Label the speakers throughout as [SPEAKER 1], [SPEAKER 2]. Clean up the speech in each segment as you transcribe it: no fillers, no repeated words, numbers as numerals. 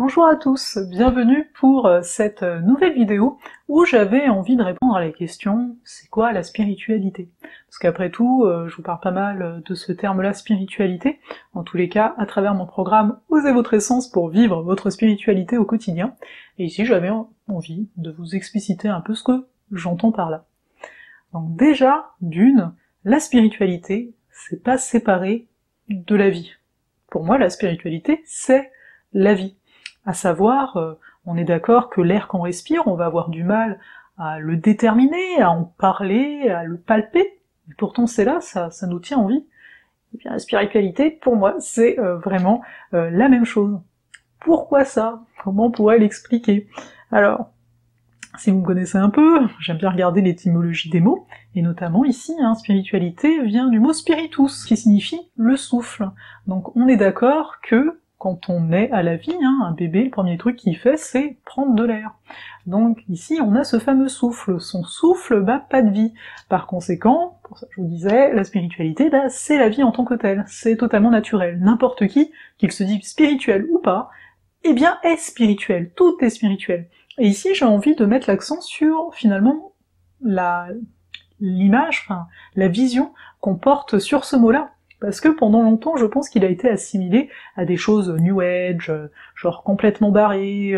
[SPEAKER 1] Bonjour à tous, bienvenue pour cette nouvelle vidéo où j'avais envie de répondre à la question « c'est quoi la spiritualité ?» Parce qu'après tout, je vous parle pas mal de ce terme-là, spiritualité, en tous les cas à travers mon programme « Osez votre essence pour vivre votre spiritualité au quotidien », et ici j'avais envie de vous expliciter un peu ce que j'entends par là. Donc déjà, d'une, la spiritualité, c'est pas séparé de la vie. Pour moi, la spiritualité, c'est la vie. À savoir, on est d'accord que l'air qu'on respire, on va avoir du mal à le déterminer, à en parler, à le palper, et pourtant c'est là, ça nous tient en vie. Et bien la spiritualité, pour moi, c'est vraiment la même chose. Pourquoi ça? Comment on pourrait l'expliquer? Alors, si vous me connaissez un peu, j'aime bien regarder l'étymologie des mots, et notamment ici, spiritualité vient du mot spiritus, qui signifie le souffle. Donc on est d'accord que quand on est à la vie, un bébé, le premier truc qu'il fait, c'est prendre de l'air. Donc ici, on a ce fameux souffle. Son souffle, pas de vie. Par conséquent, pour ça je vous disais, la spiritualité, c'est la vie en tant que telle. C'est totalement naturel. N'importe qui, qu'il se dit spirituel ou pas, eh bien est spirituel. Tout est spirituel. Et ici, j'ai envie de mettre l'accent sur, finalement, l'image, la vision qu'on porte sur ce mot-là. Parce que pendant longtemps, je pense qu'il a été assimilé à des choses New Age, genre complètement barrées.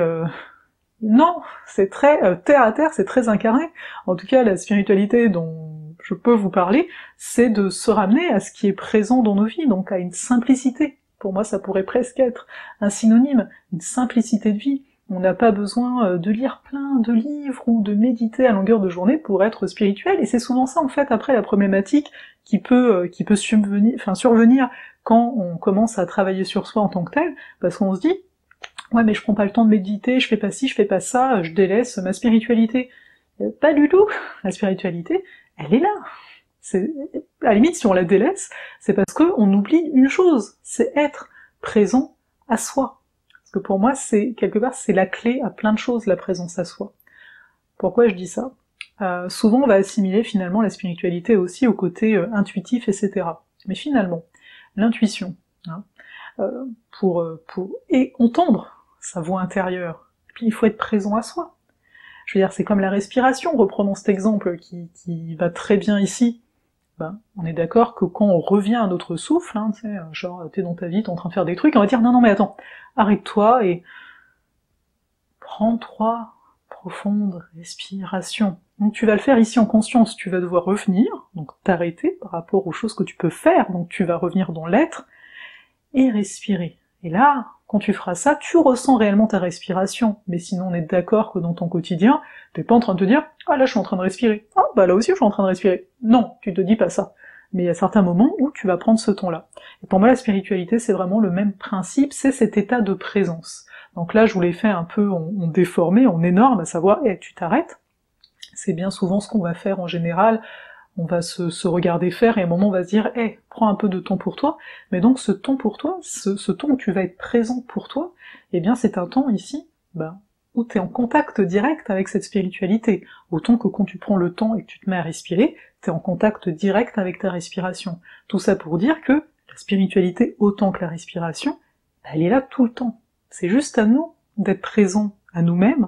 [SPEAKER 1] Non, c'est très terre à terre, c'est très incarné. En tout cas, la spiritualité dont je peux vous parler, c'est de se ramener à ce qui est présent dans nos vies, donc à une simplicité. Pour moi, ça pourrait presque être un synonyme, une simplicité de vie. On n'a pas besoin de lire plein de livres ou de méditer à longueur de journée pour être spirituel, et c'est souvent ça en fait après la problématique qui peut survenir quand on commence à travailler sur soi en tant que tel, parce qu'on se dit « ouais mais je prends pas le temps de méditer, je fais pas ci, je fais pas ça, je délaisse ma spiritualité ». Pas du tout. La spiritualité, elle est là. À la limite, si on la délaisse, c'est parce qu'on oublie une chose, c'est être présent à soi. Parce que pour moi, quelque part, c'est la clé à plein de choses, la présence à soi. Pourquoi je dis ça? Souvent, on va assimiler finalement la spiritualité aussi au côté intuitif, etc. Mais finalement, l'intuition, pour entendre sa voix intérieure, et puis il faut être présent à soi. Je veux dire, c'est comme la respiration, reprenons cet exemple qui va très bien ici. On est d'accord que quand on revient à notre souffle, genre t'es dans ta vie, t'es en train de faire des trucs, on va dire non mais attends, arrête-toi et prends 3 profondes respirations. Donc tu vas le faire ici en conscience, tu vas devoir revenir, donc t'arrêter par rapport aux choses que tu peux faire, donc tu vas revenir dans l'être, et respirer. Et là, quand tu feras ça, tu ressens réellement ta respiration, mais sinon on est d'accord que dans ton quotidien, t'es pas en train de te dire « ah là je suis en train de respirer, ah bah là aussi je suis en train de respirer ». Non, tu te dis pas ça. Mais il y a certains moments où tu vas prendre ce temps-là. Et pour moi la spiritualité c'est vraiment le même principe, c'est cet état de présence. Donc là je vous l'ai fait un peu en déformé, en énorme, à savoir « tu t'arrêtes ». C'est bien souvent ce qu'on va faire en général, on va se regarder faire et à un moment on va se dire « prends un peu de temps pour toi », mais donc ce temps pour toi, ce temps où tu vas être présent pour toi, eh bien c'est un temps ici, où t'es en contact direct avec cette spiritualité, autant que quand tu prends le temps et que tu te mets à respirer, t'es en contact direct avec ta respiration. Tout ça pour dire que la spiritualité, autant que la respiration, elle est là tout le temps. C'est juste à nous d'être présents à nous-mêmes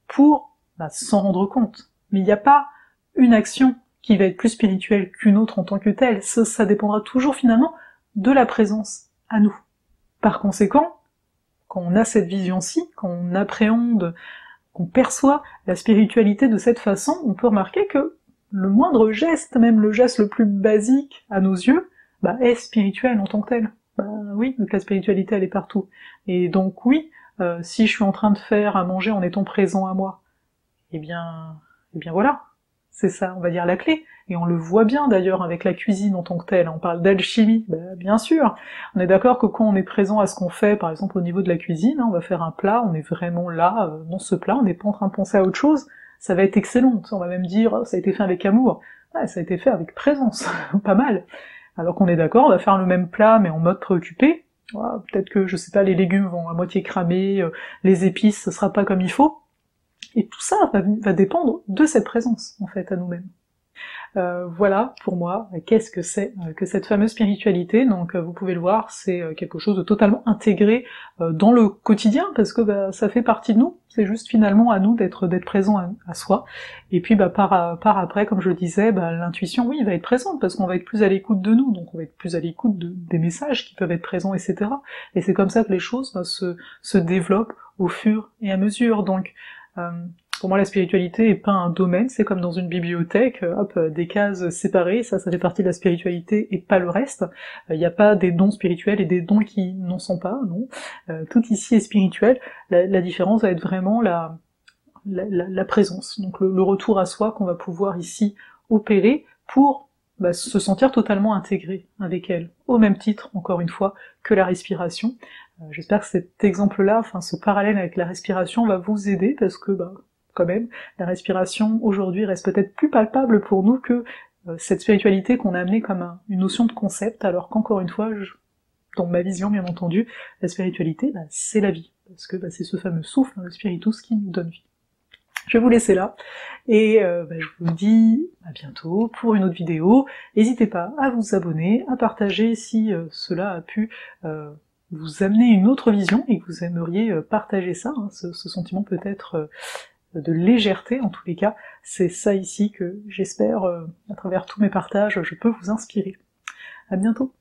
[SPEAKER 1] pour s'en rendre compte. Mais il n'y a pas une action qui va être plus spirituelle qu'une autre en tant que telle, ça dépendra toujours finalement de la présence à nous. Par conséquent, quand on a cette vision-ci, quand on appréhende, qu'on perçoit la spiritualité de cette façon, on peut remarquer que le moindre geste, même le geste le plus basique à nos yeux, est spirituel en tant que tel. Oui, donc la spiritualité elle est partout. Et donc oui, si je suis en train de faire à manger en étant présent à moi, eh bien voilà. C'est ça, on va dire la clé, et on le voit bien d'ailleurs avec la cuisine en tant que telle, on parle d'alchimie, bien sûr, on est d'accord que quand on est présent à ce qu'on fait, par exemple au niveau de la cuisine, on va faire un plat, on est vraiment là, dans ce plat, on n'est pas en train de penser à autre chose, ça va être excellent, on va même dire, ça a été fait avec amour, ça a été fait avec présence, pas mal, alors qu'on est d'accord, on va faire le même plat mais en mode préoccupé, peut-être que, je sais pas, les légumes vont à moitié cramer, les épices, ce sera pas comme il faut, et tout ça va dépendre de cette présence, en fait, à nous-mêmes. Voilà, pour moi, qu'est-ce que c'est que cette fameuse spiritualité. Donc vous pouvez le voir, c'est quelque chose de totalement intégré dans le quotidien, parce que bah, ça fait partie de nous, c'est juste finalement à nous d'être présent à soi. Et puis bah, par après, comme je le disais, bah, l'intuition, oui, va être présente, parce qu'on va être plus à l'écoute de nous, donc on va être plus à l'écoute des messages qui peuvent être présents, etc. Et c'est comme ça que les choses bah, se développent au fur et à mesure. Donc pour moi, la spiritualité est pas un domaine, c'est comme dans une bibliothèque, hop, des cases séparées, ça fait partie de la spiritualité et pas le reste. Il n'y a pas des dons spirituels et des dons qui n'en sont pas, non. Tout ici est spirituel. La différence va être vraiment la présence, donc le retour à soi qu'on va pouvoir ici opérer pour bah, se sentir totalement intégré avec elle, au même titre, encore une fois, que la respiration. J'espère que cet exemple-là, enfin ce parallèle avec la respiration va vous aider, parce que bah, quand même, la respiration aujourd'hui reste peut-être plus palpable pour nous que cette spiritualité qu'on a amenée comme une notion de concept, alors qu'encore une fois, dans ma vision bien entendu, la spiritualité, bah, c'est la vie, parce que bah, c'est ce fameux souffle, le spiritus, qui nous donne vie. Je vais vous laisser là, et bah, je vous dis à bientôt pour une autre vidéo. N'hésitez pas à vous abonner, à partager si cela a pu vous amener une autre vision, et que vous aimeriez partager ça, hein, ce sentiment peut-être de légèreté, en tous les cas, c'est ça ici que j'espère, à travers tous mes partages, je peux vous inspirer. À bientôt.